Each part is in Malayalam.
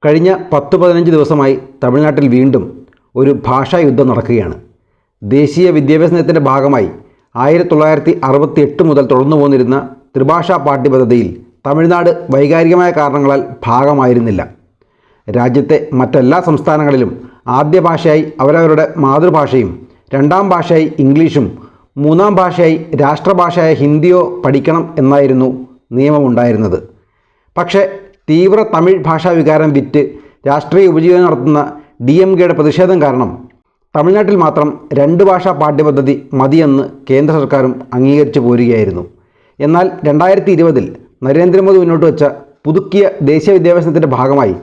കഴിഞ്ഞ 10-15 ദിവസമായി തമിഴ്നാട്ടിൽ വീണ്ടും ഒരു ഭാഷാ യുദ്ധം നടക്കുകയാണ്. ദേശീയ വിദ്യാഭ്യാസ നയത്തിൻ്റെ ഭാഗമായി 1968 മുതൽ തുടർന്നു പോന്നിരുന്ന ത്രിഭാഷാ പാഠ്യപദ്ധതിയിൽ തമിഴ്നാട് വൈകാരികമായ കാരണങ്ങളാൽ ഭാഗമായിരുന്നില്ല. രാജ്യത്തെ മറ്റെല്ലാ സംസ്ഥാനങ്ങളിലും ആദ്യ ഭാഷയായി അവരവരുടെ മാതൃഭാഷയും രണ്ടാം ഭാഷയായി ഇംഗ്ലീഷും മൂന്നാം ഭാഷയായി രാഷ്ട്രഭാഷയായ ഹിന്ദിയോ പഠിക്കണം എന്നായിരുന്നു നിയമമുണ്ടായിരുന്നത്. പക്ഷേ തീവ്ര തമിഴ് ഭാഷാ വികാരം വിറ്റ് രാഷ്ട്രീയ ഉപജീവനം നടത്തുന്ന DMKയുടെ പ്രതിഷേധം കാരണം തമിഴ്നാട്ടിൽ മാത്രം 2 ഭാഷാ പാഠ്യപദ്ധതി മതിയെന്ന് കേന്ദ്ര സർക്കാരും അംഗീകരിച്ചു പോരുകയായിരുന്നു. എന്നാൽ 2020 നരേന്ദ്രമോദി മുന്നോട്ട് വെച്ച പുതുക്കിയ ദേശീയ വിദ്യാഭ്യാസത്തിൻ്റെ ഭാഗമായി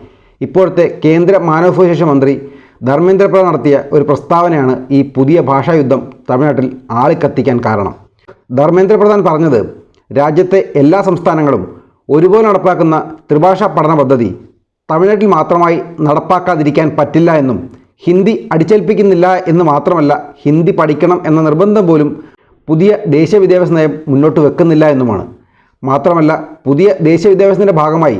ഇപ്പോഴത്തെ കേന്ദ്ര മാനവവിഭവശേഷി മന്ത്രി ധർമ്മേന്ദ്ര പ്രധാൻ നടത്തിയ ഒരു പ്രസ്താവനയാണ് ഈ പുതിയ ഭാഷായുദ്ധം തമിഴ്നാട്ടിൽ ആളിക്കത്തിക്കാൻ കാരണം. ധർമ്മേന്ദ്ര പ്രധാൻ പറഞ്ഞത്, രാജ്യത്തെ എല്ലാ സംസ്ഥാനങ്ങളും ഒരുപോലെ നടപ്പാക്കുന്ന ത്രിഭാഷാ പഠന പദ്ധതി തമിഴ്നാട്ടിൽ മാത്രമായി നടപ്പാക്കാതിരിക്കാൻ പറ്റില്ല എന്നും ഹിന്ദി അടിച്ചേൽപ്പിക്കുന്നില്ല എന്ന് മാത്രമല്ല, ഹിന്ദി പഠിക്കണം എന്ന നിർബന്ധം പോലും പുതിയ ദേശീയ വിദ്യാഭ്യാസ നയം മുന്നോട്ട് വെക്കുന്നില്ല എന്നുമാണ്. മാത്രമല്ല, പുതിയ ദേശീയ വിദ്യാഭ്യാസത്തിൻ്റെ ഭാഗമായി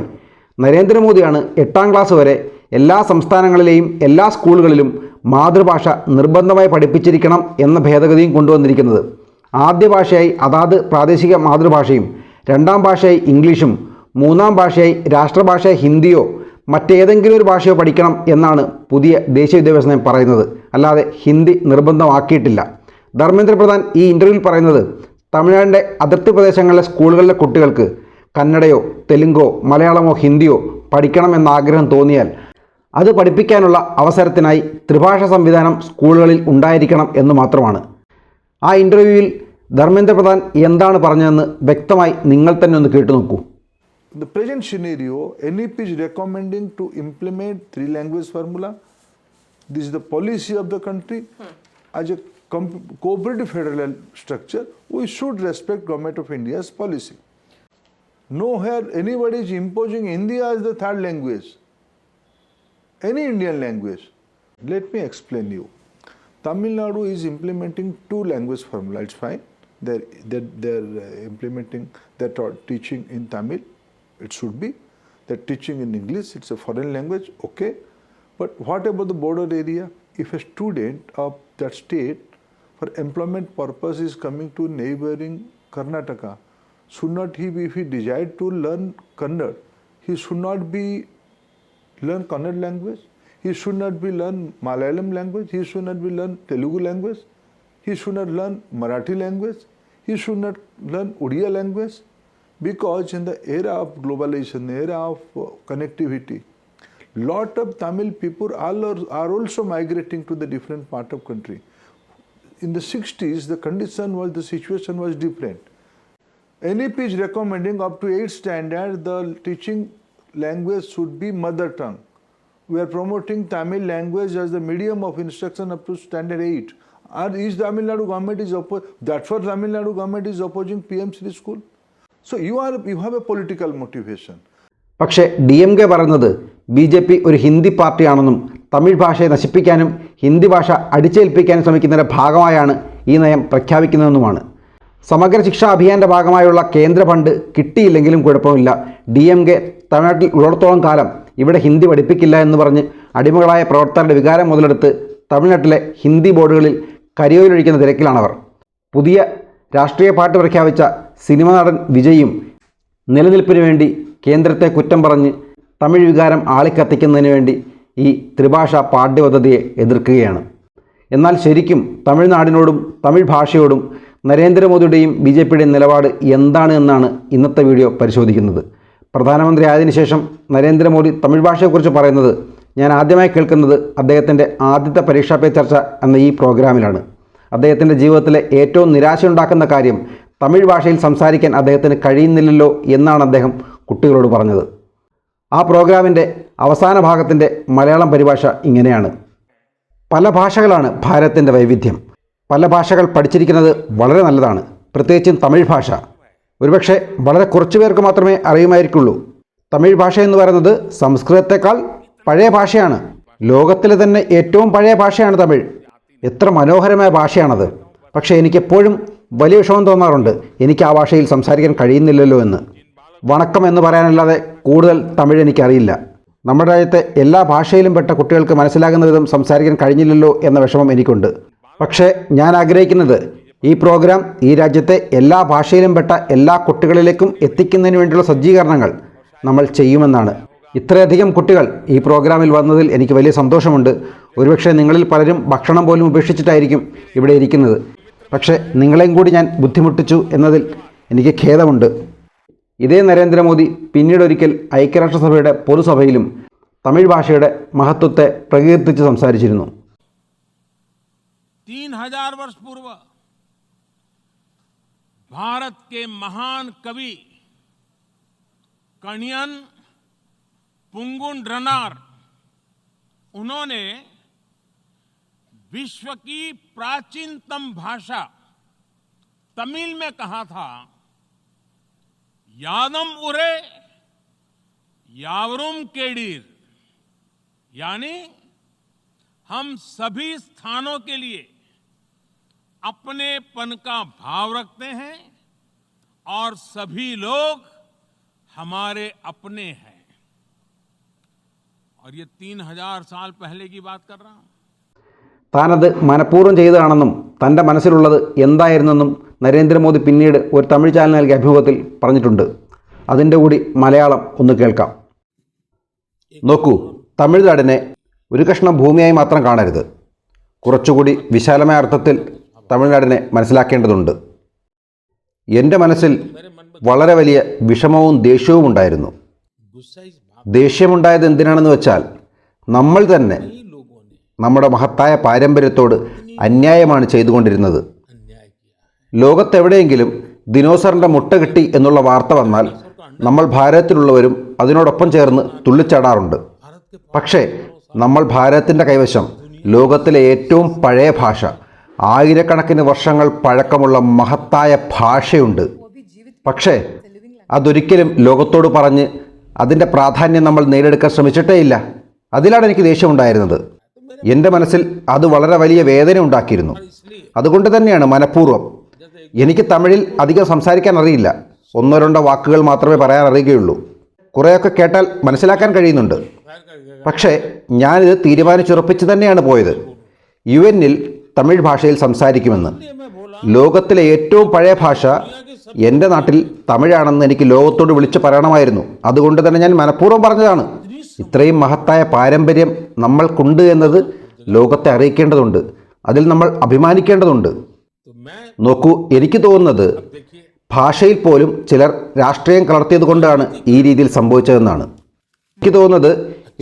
നരേന്ദ്രമോദിയാണ് 8ാം ക്ലാസ് വരെ എല്ലാ സംസ്ഥാനങ്ങളിലെയും എല്ലാ സ്കൂളുകളിലും മാതൃഭാഷ നിർബന്ധമായി പഠിപ്പിച്ചിരിക്കണം എന്ന ഭേദഗതിയും കൊണ്ടുവന്നിരിക്കുന്നത്. ആദ്യ ഭാഷയായി അതാത് പ്രാദേശിക മാതൃഭാഷയും രണ്ടാം ഭാഷയായി ഇംഗ്ലീഷും മൂന്നാം ഭാഷയായി രാഷ്ട്രഭാഷയായി ഹിന്ദിയോ മറ്റേതെങ്കിലും ഒരു ഭാഷയോ പഠിക്കണം എന്നാണ് പുതിയ ദേശീയ വിദ്യാഭ്യാസ നയം പറയുന്നത്. അല്ലാതെ ഹിന്ദി നിർബന്ധമാക്കിയിട്ടില്ല. ധർമ്മേന്ദ്ര പ്രധാൻ ഈ ഇൻ്റർവ്യൂവിൽ പറയുന്നത്, തമിഴ്നാടിൻ്റെ അതിർത്തി പ്രദേശങ്ങളിലെ സ്കൂളുകളിലെ കുട്ടികൾക്ക് കന്നഡയോ തെലുങ്കോ മലയാളമോ ഹിന്ദിയോ പഠിക്കണം എന്ന ആഗ്രഹം തോന്നിയാൽ അത് പഠിപ്പിക്കാനുള്ള അവസരത്തിനായി ത്രിഭാഷ സംവിധാനം സ്കൂളുകളിൽ ഉണ്ടായിരിക്കണം എന്ന് മാത്രമാണ്. ആ ഇൻ്റർവ്യൂവിൽ ധർമ്മേന്ദ്ര പ്രധാൻ എന്താണ് പറഞ്ഞതെന്ന് വ്യക്തമായി നിങ്ങൾ തന്നെ ഒന്ന് കേട്ടു നോക്കൂ. The present scenario, NEP is recommending to implement 3 language formula. This is the policy of the country. As a cooperative federal structure, we should respect Government of India's policy. Nowhere anybody is imposing Hindi as the third language, any Indian language. Let me explain you. Tamil Nadu is implementing 2 language formula. It's fine. They're implementing, they're teaching in Tamil. It should be. They're teaching in English. It's a foreign language. Okay. But what about the border area? If a student of that state for employment purpose is coming to neighboring Karnataka, should not he be, if he desired to learn Kannada, he should not be learn Kannada language, he should not be learn Malayalam language, he should not be learn Telugu language, he should not learn Marathi language, he should not learn Odia language, because in the era of globalization, the era of connectivity, lot of Tamil people are also migrating to the different part of country. In the 60s, the situation was different. NEP is recommending up to 8th standard, the teaching language should be mother tongue. We are promoting Tamil language as the medium of instruction up to standard 8. Is Tamil Nadu government is that's what Tamil Nadu government is opposing PM Shri school. So you have a political motivation. പക്ഷേ DMK പറയുന്നത് BJP ഒരു ഹിന്ദി പാർട്ടിയാണെന്നും തമിഴ് ഭാഷയെ നശിപ്പിക്കാനും ഹിന്ദി ഭാഷ അടിച്ചേൽപ്പിക്കാനും ശ്രമിക്കുന്നതിൻ്റെ ഭാഗമായാണ് ഈ നയം പ്രഖ്യാപിക്കുന്നതെന്നുമാണ്. സമഗ്ര ശിക്ഷാ അഭിയാൻ്റെ ഭാഗമായുള്ള കേന്ദ്ര ഫണ്ട് കിട്ടിയില്ലെങ്കിലും കുഴപ്പമില്ല, DMK തമിഴ്നാട്ടിൽ ഉള്ളിടത്തോളം കാലം ഇവിടെ ഹിന്ദി പഠിപ്പിക്കില്ല എന്ന് പറഞ്ഞ് അടിമകളായ പ്രവർത്തകരുടെ വികാരം മുതലെടുത്ത് തമിഴ്നാട്ടിലെ ഹിന്ദി ബോർഡുകളിൽ കരിയോയിലൊഴിക്കുന്ന തിരക്കിലാണവർ. പുതിയ രാഷ്ട്രീയ പാർട്ടി പ്രഖ്യാപിച്ച സിനിമാ നടൻ വിജയും നിലനിൽപ്പിന് വേണ്ടി കേന്ദ്രത്തെ കുറ്റം പറഞ്ഞ് തമിഴ് വികാരം ആളിക്കത്തിക്കുന്നതിന് വേണ്ടി ഈ ത്രിഭാഷാ പാഠ്യപദ്ധതിയെ എതിർക്കുകയാണ്. എന്നാൽ ശരിക്കും തമിഴ്നാടിനോടും തമിഴ് ഭാഷയോടും നരേന്ദ്രമോദിയുടെയും BJPയുടെയും നിലപാട് എന്താണ് എന്നാണ് ഇന്നത്തെ വീഡിയോ പരിശോധിക്കുന്നത്. പ്രധാനമന്ത്രി ആയതിനു ശേഷം നരേന്ദ്രമോദി തമിഴ് ഭാഷയെക്കുറിച്ച് പറയുന്നത് ഞാൻ ആദ്യമായി കേൾക്കുന്നത് അദ്ദേഹത്തിൻ്റെ ആദ്യത്തെ പരീക്ഷാ പേ ചർച്ച എന്ന ഈ പ്രോഗ്രാമിലാണ്. അദ്ദേഹത്തിൻ്റെ ജീവിതത്തിലെ ഏറ്റവും നിരാശയുണ്ടാക്കുന്ന കാര്യം തമിഴ് ഭാഷയിൽ സംസാരിക്കാൻ അദ്ദേഹത്തിന് കഴിയുന്നില്ലല്ലോ എന്നാണ് അദ്ദേഹം കുട്ടികളോട് പറഞ്ഞത്. ആ പ്രോഗ്രാമിൻ്റെ അവസാന ഭാഗത്തിൻ്റെ മലയാളം പരിഭാഷ ഇങ്ങനെയാണ്: പല ഭാഷകളാണ് ഭാരതത്തിൻ്റെ വൈവിധ്യം. പല ഭാഷകൾ പഠിച്ചിരിക്കുന്നത് വളരെ നല്ലതാണ്, പ്രത്യേകിച്ചും തമിഴ് ഭാഷ. ഒരുപക്ഷെ വളരെ കുറച്ചു പേർക്ക് മാത്രമേ അറിയുമായിരിക്കുള്ളൂ. തമിഴ് ഭാഷ എന്ന് പറയുന്നത് സംസ്കൃതത്തെക്കാൾ പഴയ ഭാഷയാണ്. ലോകത്തിലെ തന്നെ ഏറ്റവും പഴയ ഭാഷയാണ് തമിഴ്. എത്ര മനോഹരമായ ഭാഷയാണത്. പക്ഷേ എനിക്കെപ്പോഴും വലിയ വിഷമം തോന്നാറുണ്ട്, എനിക്ക് ആ ഭാഷയിൽ സംസാരിക്കാൻ കഴിയുന്നില്ലല്ലോ എന്ന്. വണക്കം എന്ന് പറയാനല്ലാതെ കൂടുതൽ തമിഴ് എനിക്കറിയില്ല. നമ്മുടെ രാജ്യത്തെ എല്ലാ ഭാഷയിലും പെട്ട കുട്ടികൾക്ക് മനസ്സിലാകുന്ന വിധം സംസാരിക്കാൻ കഴിഞ്ഞില്ലല്ലോ എന്ന വിഷമം എനിക്കുണ്ട്. പക്ഷേ ഞാൻ ആഗ്രഹിക്കുന്നത് ഈ പ്രോഗ്രാം ഈ രാജ്യത്തെ എല്ലാ ഭാഷയിലും പെട്ട എല്ലാ കുട്ടികളിലേക്കും എത്തിക്കുന്നതിന് വേണ്ടിയുള്ള സജ്ജീകരണങ്ങൾ നമ്മൾ ചെയ്യുമെന്നാണ്. ഇത്രയധികം കുട്ടികൾ ഈ പ്രോഗ്രാമിൽ വന്നതിൽ എനിക്ക് വലിയ സന്തോഷമുണ്ട്. ഒരുപക്ഷെ നിങ്ങളിൽ പലരും ഭക്ഷണം പോലും ഉപേക്ഷിച്ചിട്ടായിരിക്കും ഇവിടെ ഇരിക്കുന്നത്. പക്ഷേ നിങ്ങളെയും കൂടി ഞാൻ ബുദ്ധിമുട്ടിച്ചു എന്നതിൽ എനിക്ക് ഖേദമുണ്ട്. ഇതേ നരേന്ദ്രമോദി പിന്നീടൊരിക്കൽ ഐക്യരാഷ്ട്രസഭയുടെ പൊതുസഭയിലും തമിഴ് ഭാഷയുടെ മഹത്വത്തെ പ്രകീർത്തിച്ച് സംസാരിച്ചിരുന്നു. 3000 वर्ष पूर्व भारत के महान कवि कणियन पुंगुन रनार, उन्होंने विश्व की प्राचीनतम भाषा तमिल में कहा था, यादम उरे यावरुम केडीर, यानी हम सभी स्थानों के लिए अपनेपन का भाव रखते हैं और सभी लोग हमारे अपने हैं. और ये 3000 साल पहले की बात कर रहा हूं. താനത് മനഃപൂർവ്വം ചെയ്തതാണെന്നും തൻ്റെ മനസ്സിലുള്ളത് എന്തായിരുന്നെന്നും നരേന്ദ്രമോദി പിന്നീട് ഒരു തമിഴ് ചാനൽ നൽകിയ അഭിമുഖത്തിൽ പറഞ്ഞിട്ടുണ്ട്. അതിൻ്റെ കൂടി മലയാളം ഒന്ന് കേൾക്കാം. നോക്കൂ, തമിഴ്നാടിനെ ഒരു കഷ്ണം ഭൂമിയായി മാത്രം കാണരുത്. കുറച്ചുകൂടി വിശാലമായ അർത്ഥത്തിൽ തമിഴ്നാടിനെ മനസ്സിലാക്കേണ്ടതുണ്ട്. എൻ്റെ മനസ്സിൽ വളരെ വലിയ വിഷമവും ദേഷ്യവും ഉണ്ടായിരുന്നു. ദേഷ്യമുണ്ടായത് എന്തിനാണെന്ന് വെച്ചാൽ നമ്മൾ തന്നെ നമ്മുടെ മഹത്തായ പാരമ്പര്യത്തോട് അന്യായമാണ് ചെയ്തുകൊണ്ടിരുന്നത്. ലോകത്തെവിടെയെങ്കിലും ദിനോസറിൻ്റെ മുട്ട കിട്ടി എന്നുള്ള വാർത്ത വന്നാൽ നമ്മൾ ഭാരതത്തിലുള്ളവരും അതിനോടൊപ്പം ചേർന്ന് തുള്ളിച്ചാടാറുണ്ട്. പക്ഷേ നമ്മൾ ഭാരതത്തിൻ്റെ കൈവശം ലോകത്തിലെ ഏറ്റവും പഴയ ഭാഷ, ആയിരക്കണക്കിന് വർഷങ്ങൾ പഴക്കമുള്ള മഹത്തായ ഭാഷയുണ്ട്. പക്ഷേ അതൊരിക്കലും ലോകത്തോട് പറഞ്ഞ് അതിൻ്റെ പ്രാധാന്യം നമ്മൾ നേടിയെടുക്കാൻ ശ്രമിച്ചിട്ടേയില്ല. അതിലാണ് എനിക്ക് ദേഷ്യമുണ്ടായിരുന്നത്. എൻ്റെ മനസ്സിൽ അത് വളരെ വലിയ വേദന ഉണ്ടാക്കിയിരുന്നു. അതുകൊണ്ട് തന്നെയാണ് മനഃപൂർവ്വം. എനിക്ക് തമിഴിൽ അധികം സംസാരിക്കാൻ അറിയില്ല. 1-2 വാക്കുകൾ മാത്രമേ പറയാൻ അറിയുകയുള്ളൂ. കുറേയൊക്കെ കേട്ടാൽ മനസ്സിലാക്കാൻ കഴിയുന്നുണ്ട്. പക്ഷേ ഞാനിത് തീരുമാനിച്ചുറപ്പിച്ച് തന്നെയാണ് പോയത്, UN-ൽ തമിഴ് ഭാഷയിൽ സംസാരിക്കുമെന്ന്. ലോകത്തിലെ ഏറ്റവും പഴയ ഭാഷ എൻ്റെ നാട്ടിൽ തമിഴാണെന്ന് എനിക്ക് ലോകത്തോട് വിളിച്ചു പറയണമായിരുന്നു. അതുകൊണ്ട് തന്നെ ഞാൻ മനഃപൂർവ്വം പറഞ്ഞതാണ്. ഇത്രയും മഹത്തായ പാരമ്പര്യം നമ്മൾക്കുണ്ട് എന്നത് ലോകത്തെ അറിയിക്കേണ്ടതുണ്ട്. അതിൽ നമ്മൾ അഭിമാനിക്കേണ്ടതുണ്ട്. നോക്കൂ, എനിക്ക് തോന്നുന്നത് ഭാഷയിൽ പോലും ചിലർ രാഷ്ട്രീയം കലർത്തിയത് കൊണ്ടാണ് ഈ രീതിയിൽ സംഭവിച്ചതെന്നാണ്. എനിക്ക് തോന്നുന്നത്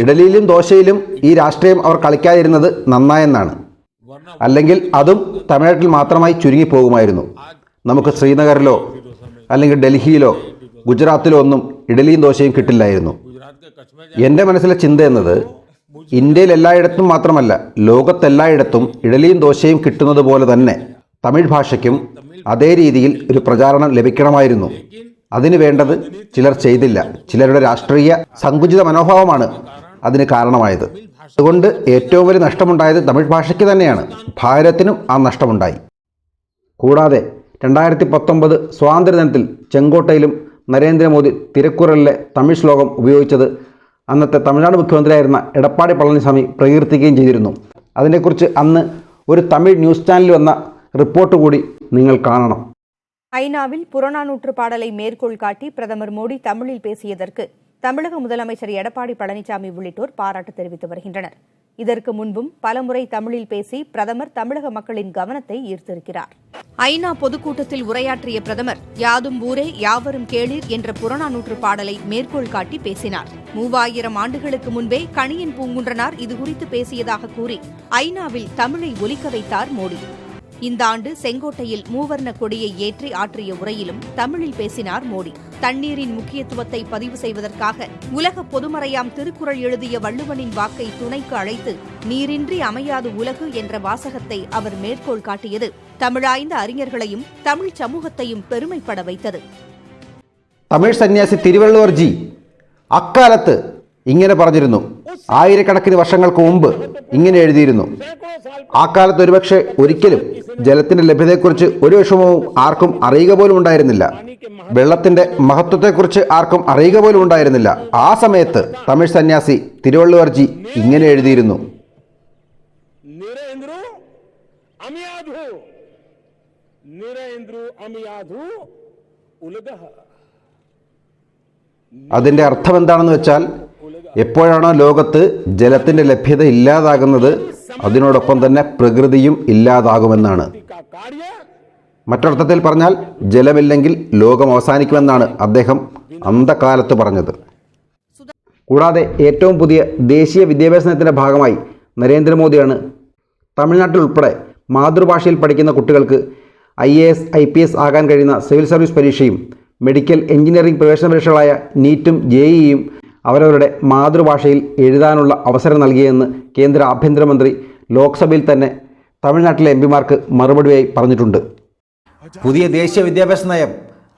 ഇഡലിയിലും ദോശയിലും ഈ രാഷ്ട്രീയം അവർ കളിക്കാതിരുന്നത് നന്നായെന്നാണ്. അല്ലെങ്കിൽ അതും തമിഴ്നാട്ടിൽ മാത്രമായി ചുരുങ്ങിപ്പോകുമായിരുന്നു. നമുക്ക് ശ്രീനഗറിലോ അല്ലെങ്കിൽ ഡൽഹിയിലോ ഗുജറാത്തിലോ ഒന്നും ഇഡലിയും ദോശയും കിട്ടില്ലായിരുന്നു. എൻ്റെ മനസ്സിലെ ചിന്ത എന്നത് ഇന്ത്യയിൽ എല്ലായിടത്തും മാത്രമല്ല, ലോകത്തെല്ലായിടത്തും ഇഡലിയും ദോശയും കിട്ടുന്നത് പോലെ തന്നെ തമിഴ് ഭാഷയ്ക്കും അതേ രീതിയിൽ ഒരു പ്രചാരണം ലഭിക്കണമായിരുന്നു. അതിന് വേണ്ടത് ചിലർ ചെയ്തില്ല. ചിലരുടെ രാഷ്ട്രീയ സങ്കുചിത മനോഭാവമാണ് അതിന് കാരണമായത്. അതുകൊണ്ട് ഏറ്റവും വലിയ നഷ്ടമുണ്ടായത് തമിഴ് ഭാഷയ്ക്ക് തന്നെയാണ്. ഭാരതത്തിനും ആ നഷ്ടമുണ്ടായി. കൂടാതെ 2019 സ്വാതന്ത്ര്യദിനത്തിൽ ചെങ്കോട്ടയിലും നരേന്ദ്രമോദി തിരുക്കുറളിലെ തമിഴ് ശ്ലോകം ഉപയോഗിച്ചത് അന്നത്തെ തമിഴ്നാട് മുഖ്യമന്ത്രിയായിരുന്ന എടപ്പാടി പളനിസ്വാമി പ്രകീർത്തിക്കുകയും ചെയ്തിരുന്നു. അതിനെക്കുറിച്ച് അന്ന് ഒരു തമിഴ് ന്യൂസ് ചാനലിൽ വന്ന റിപ്പോർട്ട് കൂടി നിങ്ങൾ കാണണം. ஐநாவில் புறநானூற்று பாடலை மேற்கோள் காட்டி பிரதமர் மோடி தமிழில் பேசியதற்கு தமிழக முதலமைச்சர் எடப்பாடி பழனிசாமி உள்ளிட்டோர் பாராட்டு தெரிவித்து வருகின்றனர். இதற்கு முன்பும் பலமுறை தமிழில் பேசி பிரதமர் தமிழக மக்களின் கவனத்தை ஈர்த்திருக்கிறார். ஐநா பொதுக்கூட்டத்தில் உரையாற்றிய பிரதமர் யாதும் ஊரே யாவரும் கேளீர் என்ற புறநானூற்று பாடலை மேற்கோள் காட்டி பேசினார். 3000 ஆண்டுகளுக்கு முன்பே கணியன் பூங்குன்றனார் இதுகுறித்து பேசியதாக கூறி ஐநாவில் தமிழை ஒலிக்க வைத்தார் மோடி. இந்த ஆண்டு செங்கோட்டையில் மூவர்ண கொடியை ஏற்றி ஆற்றிய உரையிலும் தமிழில் பேசினார் மோடி. தண்ணீரின் முக்கியத்துவத்தை பதிவு செய்வதற்காக உலக பொதுமறையாம் திருக்குறள் எழுதிய வள்ளுவனின் வாக்கை துணைக்கு அழைத்து நீரின்றி அமையாது உலகு என்ற வாசகத்தை அவர் மேற்கோள் காட்டியது தமிழாய்ந்த அறிஞர்களையும் தமிழ் சமூகத்தையும் பெருமைப்பட வைத்தது. തമിഴ് സന്യാസി തിരുവള്ളുവർ ജി അക്കാലത്ത് ഇങ്ങനെ പറഞ്ഞിരുന്നു. ആയിരക്കണക്കിന് വർഷങ്ങൾക്ക് മുമ്പ് ഇങ്ങനെ എഴുതിയിരുന്നു. ആ കാലത്ത് ഒരുപക്ഷെ ഒരിക്കലും ജലത്തിന്റെ ലഭ്യതയെക്കുറിച്ച് ഒരു വിഷമവും ആർക്കും അറിയുക പോലും ഉണ്ടായിരുന്നില്ല. വെള്ളത്തിന്റെ മഹത്വത്തെക്കുറിച്ച് ആർക്കും അറിയുക പോലും ഉണ്ടായിരുന്നില്ല. ആ സമയത്ത് തമിഴ് സന്യാസി തിരുവള്ളുവർജി ഇങ്ങനെ എഴുതിയിരുന്നു. അതിന്റെ അർത്ഥം എന്താണെന്ന് വെച്ചാൽ, എപ്പോഴാണോ ലോകത്ത് ജലത്തിന്റെ ലഭ്യത ഇല്ലാതാകുന്നത്, അതിനോടൊപ്പം തന്നെ പ്രകൃതിയും ഇല്ലാതാകുമെന്നാണ്. മറ്റൊരർത്ഥത്തിൽ പറഞ്ഞാൽ, ജലമില്ലെങ്കിൽ ലോകം അവസാനിക്കുമെന്നാണ് അദ്ദേഹം അന്ധകാലത്ത് പറഞ്ഞത്. കൂടാതെ ഏറ്റവും പുതിയ ദേശീയ വിദ്യാഭ്യാസ നയത്തിൻ്റെ ഭാഗമായി നരേന്ദ്രമോദിയാണ് തമിഴ്നാട്ടിൽ ഉൾപ്പെടെ മാതൃഭാഷയിൽ പഠിക്കുന്ന കുട്ടികൾക്ക് IAS IPS ആകാൻ കഴിയുന്ന സിവിൽ സർവീസ് പരീക്ഷയും മെഡിക്കൽ എഞ്ചിനീയറിംഗ് പ്രവേശന പരീക്ഷകളായ നീറ്റും JEEയും അവരവരുടെ മാതൃഭാഷയിൽ എഴുതാനുള്ള അവസരം നൽകിയെന്ന് കേന്ദ്ര ആഭ്യന്തരമന്ത്രി ലോക്സഭയിൽ തന്നെ തമിഴ്നാട്ടിലെ MP-മാർക്ക് മറുപടിയായി പറഞ്ഞിട്ടുണ്ട്. പുതിയ ദേശീയ വിദ്യാഭ്യാസ നയം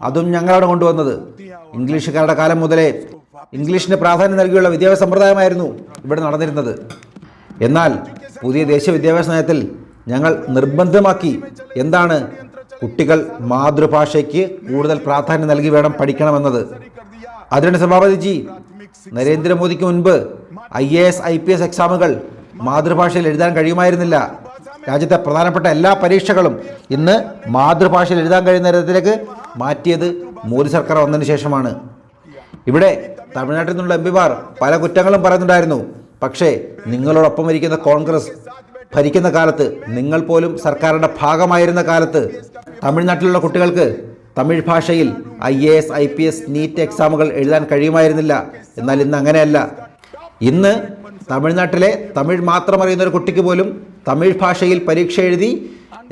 അതും ഞങ്ങളാണ് കൊണ്ടുവന്നത്. ഇംഗ്ലീഷുകാരുടെ കാലം മുതലേ ഇംഗ്ലീഷിന് പ്രാധാന്യം നൽകിയുള്ള വിദ്യാഭ്യാസ സമ്പ്രദായമായിരുന്നു ഇവിടെ നടന്നിരുന്നത്. എന്നാൽ പുതിയ ദേശീയ വിദ്യാഭ്യാസ നയത്തിൽ ഞങ്ങൾ നിർബന്ധമാക്കി. എന്താണ്? കുട്ടികൾ മാതൃഭാഷയ്ക്ക് കൂടുതൽ പ്രാധാന്യം നൽകി വേണം പഠിക്കണമെന്നത്. അതിനാണ് സഭാപതിജി, നരേന്ദ്രമോദിക്ക് മുൻപ് IAS IPS എക്സാമുകൾ മാതൃഭാഷയിൽ എഴുതാൻ കഴിയുമായിരുന്നില്ല. രാജ്യത്തെ പ്രധാനപ്പെട്ട എല്ലാ പരീക്ഷകളും ഇന്ന് മാതൃഭാഷയിൽ എഴുതാൻ കഴിയുന്ന തരത്തിലേക്ക് മാറ്റിയത് മോദി സർക്കാർ വന്നതിന് ശേഷമാണ്. ഇവിടെ തമിഴ്നാട്ടിൽ നിന്നുള്ള MP-മാർ പല കുറ്റങ്ങളും പറയുന്നുണ്ടായിരുന്നു. പക്ഷേ നിങ്ങളോടൊപ്പം ഇരിക്കുന്ന കോൺഗ്രസ് ഭരിക്കുന്ന കാലത്ത്, നിങ്ങൾ പോലും സർക്കാരിൻ്റെ ഭാഗമായിരുന്ന കാലത്ത് തമിഴ്നാട്ടിലുള്ള കുട്ടികൾക്ക് തമിഴ് ഭാഷയിൽ IAS IPS നീറ്റ് എക്സാമുകൾ എഴുതാൻ കഴിയുമായിരുന്നില്ല. എന്നാൽ ഇന്ന് അങ്ങനെയല്ല. ഇന്ന് തമിഴ്നാട്ടിലെ തമിഴ് മാത്രം അറിയുന്ന ഒരു കുട്ടിക്ക് പോലും തമിഴ് ഭാഷയിൽ പരീക്ഷ എഴുതി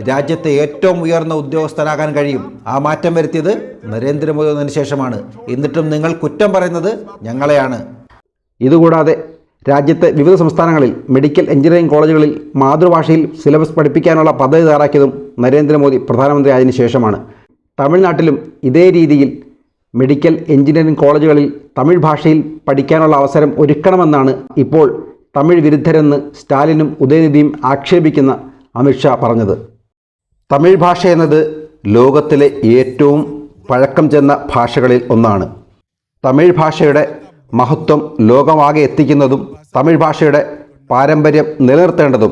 രാജ്യത്തെ ഏറ്റവും ഉയർന്ന ഉദ്യോഗസ്ഥനാകാൻ കഴിയും. ആ മാറ്റം വരുത്തിയത് നരേന്ദ്രമോദി വന്നതിന് ശേഷമാണ്. എന്നിട്ടും നിങ്ങൾ കുറ്റം പറയുന്നത് ഞങ്ങളെയാണ്. ഇതുകൂടാതെ രാജ്യത്തെ വിവിധ സംസ്ഥാനങ്ങളിൽ മെഡിക്കൽ എഞ്ചിനീയറിംഗ് കോളേജുകളിൽ മാതൃഭാഷയിൽ സിലബസ് പഠിപ്പിക്കാനുള്ള പദ്ധതി തയ്യാറാക്കിയതും നരേന്ദ്രമോദി പ്രധാനമന്ത്രി ആയതിനു ശേഷമാണ്. തമിഴ്നാട്ടിലും ഇതേ രീതിയിൽ മെഡിക്കൽ എഞ്ചിനീയറിംഗ് കോളേജുകളിൽ തമിഴ് ഭാഷയിൽ പഠിക്കാനുള്ള അവസരം ഒരുക്കണമെന്നാണ് ഇപ്പോൾ തമിഴ് വിരുദ്ധരെന്ന് സ്റ്റാലിനും ഉദയനിധിയും ആക്ഷേപിക്കുന്ന അമിത്ഷാ പറഞ്ഞത്. തമിഴ് ഭാഷ എന്നത് ലോകത്തിലെ ഏറ്റവും പഴക്കം ചെന്ന ഭാഷകളിൽ ഒന്നാണ്. തമിഴ് ഭാഷയുടെ മഹത്വം ലോകമാകെ എത്തിക്കുന്നതും തമിഴ് ഭാഷയുടെ പാരമ്പര്യം നിലനിർത്തേണ്ടതും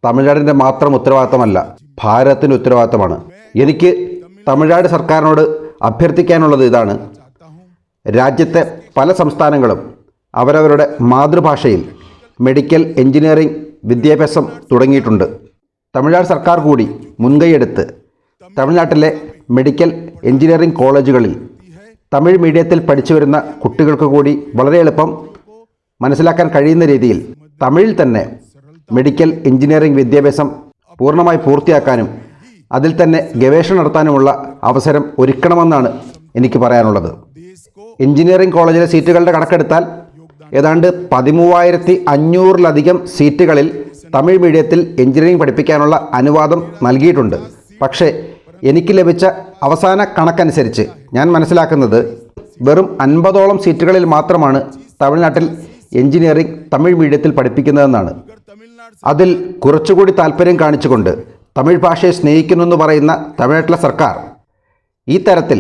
തമിഴ്നാടിൻ്റെ മാത്രം ഉത്തരവാദിത്തമല്ല, ഭാരതത്തിൻ്റെ ഉത്തരവാദിത്തമാണ്. എനിക്ക് തമിഴ്നാട് സർക്കാരിനോട് അഭ്യർത്ഥിക്കാനുള്ളത് ഇതാണ്. രാജ്യത്തെ പല സംസ്ഥാനങ്ങളും അവരവരുടെ മാതൃഭാഷയിൽ മെഡിക്കൽ എഞ്ചിനീയറിംഗ് വിദ്യാഭ്യാസം തുടങ്ങിയിട്ടുണ്ട്. തമിഴ്നാട് സർക്കാർ കൂടി മുൻകൈയെടുത്ത് തമിഴ്നാട്ടിലെ മെഡിക്കൽ എഞ്ചിനീയറിംഗ് കോളേജുകളിൽ തമിഴ് മീഡിയത്തിൽ പഠിച്ചു വരുന്ന കുട്ടികൾക്ക് കൂടി വളരെ എളുപ്പം മനസ്സിലാക്കാൻ കഴിയുന്ന രീതിയിൽ തമിഴിൽ തന്നെ മെഡിക്കൽ എഞ്ചിനീയറിംഗ് വിദ്യാഭ്യാസം പൂർണ്ണമായി പൂർത്തിയാക്കാനും അതിൽ തന്നെ ഗവേഷണം നടത്താനുമുള്ള അവസരം ഒരുക്കണമെന്നാണ് എനിക്ക് പറയാനുള്ളത്. എഞ്ചിനീയറിംഗ് കോളേജിലെ സീറ്റുകളുടെ കണക്കെടുത്താൽ ഏതാണ്ട് 13,500-ലധികം സീറ്റുകളിൽ തമിഴ് മീഡിയത്തിൽ എഞ്ചിനീയറിംഗ് പഠിപ്പിക്കാനുള്ള അനുവാദം നൽകിയിട്ടുണ്ട്. പക്ഷേ എനിക്ക് ലഭിച്ച അവസാന കണക്കനുസരിച്ച് ഞാൻ മനസ്സിലാക്കുന്നത് വെറും 50ഓളം സീറ്റുകളിൽ മാത്രമാണ് തമിഴ്നാട്ടിൽ എഞ്ചിനീയറിംഗ് തമിഴ് മീഡിയത്തിൽ പഠിപ്പിക്കുന്നതെന്നാണ്. അതിൽ കുറച്ചുകൂടി താല്പര്യം കാണിച്ചുകൊണ്ട് തമിഴ് ഭാഷയെ സ്നേഹിക്കുന്നെന്ന് പറയുന്ന തമിഴ്നാട്ടിലെ സർക്കാർ ഈ തരത്തിൽ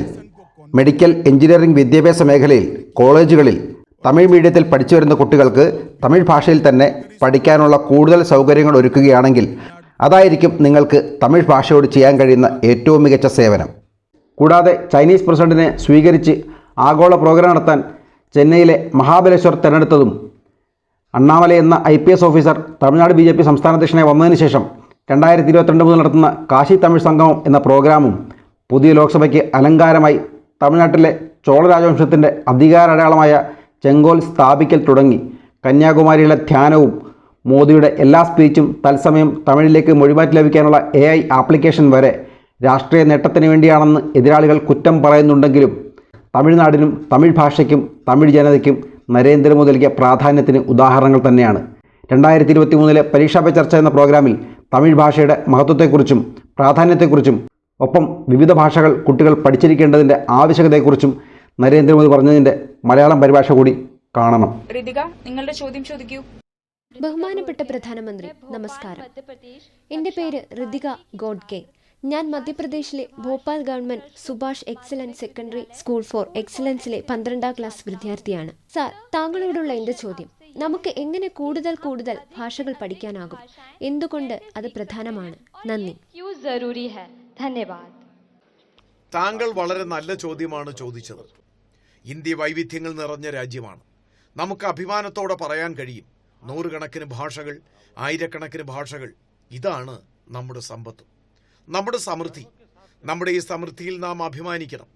മെഡിക്കൽ എഞ്ചിനീയറിംഗ് വിദ്യാഭ്യാസ മേഖലയിൽ കോളേജുകളിൽ തമിഴ് മീഡിയത്തിൽ പഠിച്ചു വരുന്ന കുട്ടികൾക്ക് തമിഴ് ഭാഷയിൽ തന്നെ പഠിക്കാനുള്ള കൂടുതൽ സൗകര്യങ്ങൾ ഒരുക്കുകയാണെങ്കിൽ അതായിരിക്കും നിങ്ങൾക്ക് തമിഴ് ഭാഷയോട് ചെയ്യാൻ കഴിയുന്ന ഏറ്റവും മികച്ച സേവനം. കൂടാതെ ചൈനീസ് പ്രസിഡന്റിനെ സ്വീകരിച്ച് ആഗോള പ്രോഗ്രാം നടത്താൻ ചെന്നൈയിലെ മഹാബലേശ്വർ തിരഞ്ഞെടുത്തതും അണ്ണാമലൈ എന്ന IPS ഓഫീസർ തമിഴ്നാട് BJP സംസ്ഥാന അധ്യക്ഷനായി വന്നതിന് ശേഷം 2022 മുതൽ നടത്തുന്ന കാശി തമിഴ് സംഗമം എന്ന പ്രോഗ്രാമും പുതിയ ലോക്സഭയ്ക്ക് അലങ്കാരമായി തമിഴ്നാട്ടിലെ ചോള രാജവംശത്തിൻ്റെ അധികാരടയാളമായ ചെങ്കോൽ സ്ഥാപിക്കൽ തുടങ്ങി കന്യാകുമാരിയിലെ ധ്യാനവും മോദിയുടെ എല്ലാ സ്പീച്ചും തത്സമയം തമിഴിലേക്ക് മൊഴിമാറ്റി ലഭിക്കാനുള്ള AI ആപ്ലിക്കേഷൻ വരെ രാഷ്ട്രീയ നേട്ടത്തിന് വേണ്ടിയാണെന്ന് എതിരാളികൾ കുറ്റം പറയുന്നുണ്ടെങ്കിലും തമിഴ്നാടിനും തമിഴ് ഭാഷയ്ക്കും തമിഴ് ജനതയ്ക്കും നരേന്ദ്രമോദി നൽകിയ പ്രാധാന്യത്തിന് ഉദാഹരണങ്ങൾ തന്നെയാണ്. 2023 പരീക്ഷാ പേ ചർച്ച എന്ന പ്രോഗ്രാമിൽ തമിഴ് ഭാഷയുടെ മഹത്വത്തെക്കുറിച്ചും പ്രാധാന്യത്തെക്കുറിച്ചും ഒപ്പം വിവിധ ഭാഷകൾ കുട്ടികൾ പഠിച്ചിരിക്കേണ്ടതിൻ്റെ ആവശ്യകതയെക്കുറിച്ചും നരേന്ദ്രമോദി പറഞ്ഞതിൻ്റെ മലയാളം പരിഭാഷ കൂടി കാണണം. ഋതിക, നിങ്ങളുടെ ചോദ്യം ചോദിക്കൂ. ബഹുമാനപ്പെട്ട പ്രധാനമന്ത്രി, നമസ്കാരം. എൻ്റെ പേര് ഋതിക ഗോഡ്കെ. ഞാൻ മധ്യപ്രദേശിലെ Bhopal government Subhash excellence secondary school for എക്സലൻസിലെ 12ാം ക്ലാസ് വിദ്യാർത്ഥിയാണ്. സാർ, താങ്കളോടുള്ള എൻ്റെ ചോദ്യം, നമുക്ക് എങ്ങനെ കൂടുതൽ ഭാഷകൾ പഠിക്കാനാകും? എന്തുകൊണ്ട് അത് പ്രധാനമാണ്? നന്ദി. താങ്കൾ വളരെ നല്ല ചോദ്യമാണ് ചോദിച്ചത്. ഇന്ത്യ വൈവിധ്യങ്ങൾ നിറഞ്ഞ രാജ്യമാണ്. നമുക്ക് അഭിമാനത്തോടെ പറയാൻ കഴിയും, നൂറുകണക്കിന് ഭാഷകൾ, ആയിരക്കണക്കിന് ഭാഷകൾ. ഇതാണ് നമ്മുടെ സമ്പത്ത്, നമ്മുടെ സമൃദ്ധി. നമ്മുടെ ഈ സമൃദ്ധിയിൽ നാം അഭിമാനിക്കണം.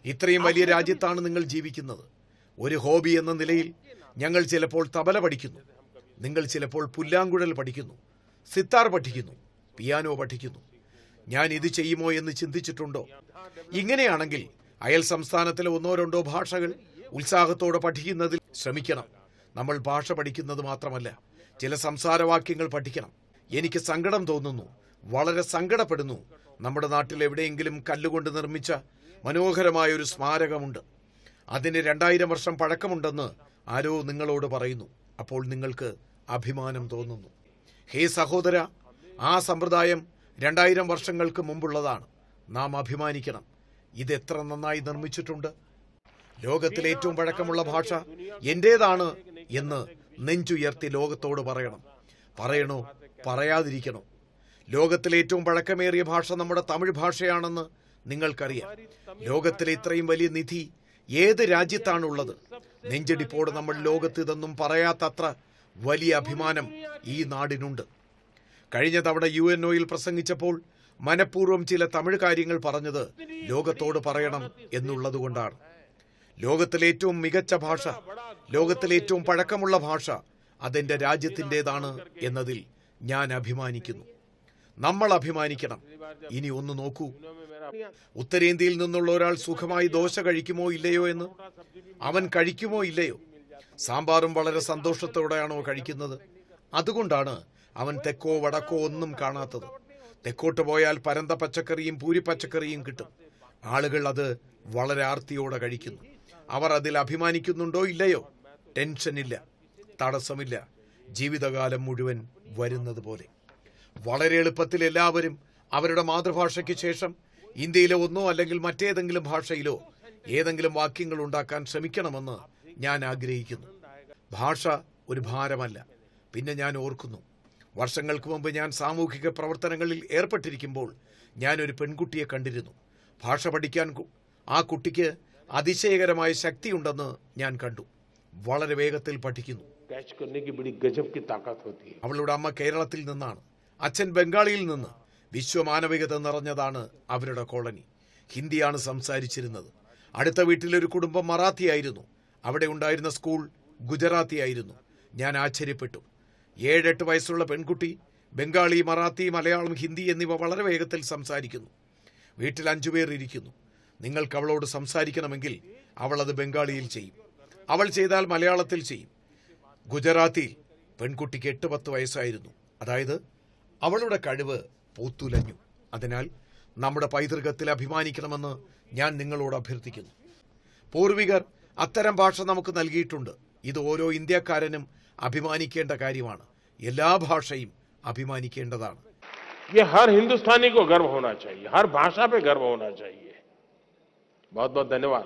ഇത്രയും വലിയ രാജ്യത്താണ് നിങ്ങൾ ജീവിക്കുന്നത്. ഒരു ഹോബി എന്ന നിലയിൽ ഞങ്ങൾ ചിലപ്പോൾ തബല പഠിക്കുന്നു, നിങ്ങൾ ചിലപ്പോൾ പുല്ലാങ്കുഴൽ പഠിക്കുന്നു, സിത്താർ പഠിക്കുന്നു, പിയാനോ പഠിക്കുന്നു. ഞാൻ ഇത് ചെയ്യുമോ എന്ന് ചിന്തിച്ചിട്ടുണ്ടോ? ഇങ്ങനെയാണെങ്കിൽ അയൽ സംസ്ഥാനത്തിലെ 1-2 ഭാഷകൾ ഉത്സാഹത്തോടെ പഠിക്കുന്നതിൽ ശ്രമിക്കണം. നമ്മൾ ഭാഷ പഠിക്കുന്നത് മാത്രമല്ല, ചില സംസാരവാക്യങ്ങൾ പഠിക്കണം. എനിക്ക് സങ്കടം തോന്നുന്നു, വളരെ സങ്കടപ്പെടുന്നു. നമ്മുടെ നാട്ടിൽ എവിടെയെങ്കിലും കല്ലുകൊണ്ട് നിർമ്മിച്ച മനോഹരമായ ഒരു സ്മാരകമുണ്ട്, അതിന് 2000 വർഷം പഴക്കമുണ്ടെന്ന് ആരോ നിങ്ങളോട് പറയുന്നു. അപ്പോൾ നിങ്ങൾക്ക് അഭിമാനം തോന്നുന്നു. ഹേ സഹോദര, ആ സമ്പ്രദായം 2000 വർഷങ്ങൾക്ക് മുമ്പുള്ളതാണ്. നാം അഭിമാനിക്കണം. ഇത് എത്ര നന്നായി നിർമ്മിച്ചിട്ടുണ്ട്. ലോകത്തിലെ ഏറ്റവും പഴക്കമുള്ള ഭാഷ എന്റേതാണ് എന്ന് നെഞ്ചുയർത്തി ലോകത്തോട് പറയണം. പറയണോ, പറയാതിരിക്കണോ? ലോകത്തിലെ ഏറ്റവും പഴക്കമേറിയ ഭാഷ നമ്മുടെ തമിഴ് ഭാഷയാണെന്ന് നിങ്ങൾക്കറിയാം. ലോകത്തിലെ ഇത്രയും വലിയ നിധി ഏത് രാജ്യത്താണുള്ളത്? നെഞ്ചടിപ്പോടെ നമ്മൾ ലോകത്ത് ഇതൊന്നും പറയാത്തത്ര വലിയ അഭിമാനം ഈ നാടിനുണ്ട്. കഴിഞ്ഞ തവണ UNOയിൽ പ്രസംഗിച്ചപ്പോൾ മനഃപൂർവ്വം ചില തമിഴ് കാര്യങ്ങൾ പറഞ്ഞത് ലോകത്തോട് പറയണം എന്നുള്ളതുകൊണ്ടാണ്. ലോകത്തിലെ ഏറ്റവും മികച്ച ഭാഷ, ലോകത്തിലെ ഏറ്റവും പഴക്കമുള്ള ഭാഷ അതെന്റെ രാജ്യത്തിൻ്റെതാണ് എന്നതിൽ ഞാൻ അഭിമാനിക്കുന്നു. നമ്മൾ അഭിമാനിക്കണം. ഇനി ഒന്ന് നോക്കൂ, ഉത്തരേന്ത്യയിൽ നിന്നുള്ള ഒരാൾ സുഖമായി ദോശ കഴിക്കുമോ ഇല്ലയോ എന്ന്. അവൻ കഴിക്കുമോ ഇല്ലയോ? സാമ്പാറും വളരെ സന്തോഷത്തോടെയാണോ കഴിക്കുന്നത്? അതുകൊണ്ടാണ് അവൻ തെക്കോ വടക്കോ ഒന്നും കാണാത്തത്. തെക്കോട്ട് പോയാൽ പരന്ത പച്ചക്കറിയും പൂരിപ്പച്ചക്കറിയും കിട്ടും. ആളുകൾ അത് വളരെ ആർത്തിയോടെ കഴിക്കുന്നു. അവർ അതിൽ അഭിമാനിക്കുന്നുണ്ടോ ഇല്ലയോ? ടെൻഷനില്ല, തടസ്സമില്ല. ജീവിതകാലം മുഴുവൻ വരുന്നത് പോലെ വളരെ എളുപ്പത്തിൽ എല്ലാവരും അവരുടെ മാതൃഭാഷയ്ക്ക് ശേഷം ഇന്ത്യയിലെ ഒന്നോ അല്ലെങ്കിൽ മറ്റേതെങ്കിലും ഭാഷയിലോ ഏതെങ്കിലും വാക്യങ്ങൾ ഉണ്ടാക്കാൻ ശ്രമിക്കണമെന്ന് ഞാൻ ആഗ്രഹിക്കുന്നു. ഭാഷ ഒരു ഭാരമല്ല. പിന്നെ ഞാൻ ഓർക്കുന്നു, വർഷങ്ങൾക്ക് മുമ്പ് ഞാൻ സാമൂഹിക പ്രവർത്തനങ്ങളിൽ ഏർപ്പെട്ടിരിക്കുമ്പോൾ ഞാൻ ഒരു പെൺകുട്ടിയെ കണ്ടിരുന്നു. ഭാഷ പഠിക്കാൻ ആ കുട്ടിക്ക് അതിശയകരമായ ശക്തിയുണ്ടെന്ന് ഞാൻ കണ്ടു. വളരെ വേഗത്തിൽ പഠിക്കുന്നു. അവളുടെ അമ്മ കേരളത്തിൽ നിന്നാണ്, അച്ഛൻ ബംഗാളിയിൽ നിന്ന്. വിശ്വമാനവികത നിറഞ്ഞതാണ് അവരുടെ കോളനി. ഹിന്ദിയാണ് സംസാരിച്ചിരുന്നത്. അടുത്ത വീട്ടിലൊരു കുടുംബം മറാത്തിയായിരുന്നു. അവിടെ ഉണ്ടായിരുന്ന സ്കൂൾ ഗുജറാത്തി ആയിരുന്നു. ഞാൻ ആശ്ചര്യപ്പെട്ടു. 7-8 വയസ്സുള്ള പെൺകുട്ടി ബംഗാളി, മറാത്തി, മലയാളം, ഹിന്ദി എന്നിവ വളരെ വേഗത്തിൽ സംസാരിക്കുന്നു. വീട്ടിൽ 5 പേർ ഇരിക്കുന്നു. നിങ്ങൾക്ക് അവളോട് സംസാരിക്കണമെങ്കിൽ അവൾ അത് ബംഗാളിയിൽ ചെയ്യും. അവൾ ചെയ്താൽ മലയാളത്തിൽ ചെയ്യും. ഗുജറാത്തിയിൽ പെൺകുട്ടിക്ക് 8-10 വയസ്സായിരുന്നു. അതായത് അവളുടെ കഴിവ് പൂത്തുലഞ്ഞു. അതിനാൽ നമ്മുടെ പൈതൃകത്തിൽ അഭിമാനിക്കണമെന്ന് ഞാൻ നിങ്ങളോട് അഭ്യർത്ഥിക്കുന്നു. പൂർവികർ അത്തരം ഭാഷ നമുക്ക് നൽകിയിട്ടുണ്ട്. ഇത് ഓരോ ഇന്ത്യക്കാരനും അഭിമാനിക്കേണ്ട കാര്യമാണ്. എല്ലാ ഭാഷയും അഭിമാനിക്കേണ്ടതാണ്. ये हर हिंदुस्तानी को गर्व होना चाहिए, हर भाषा पे गर्व होना चाहिए. बहुत बहुत धन्यवाद.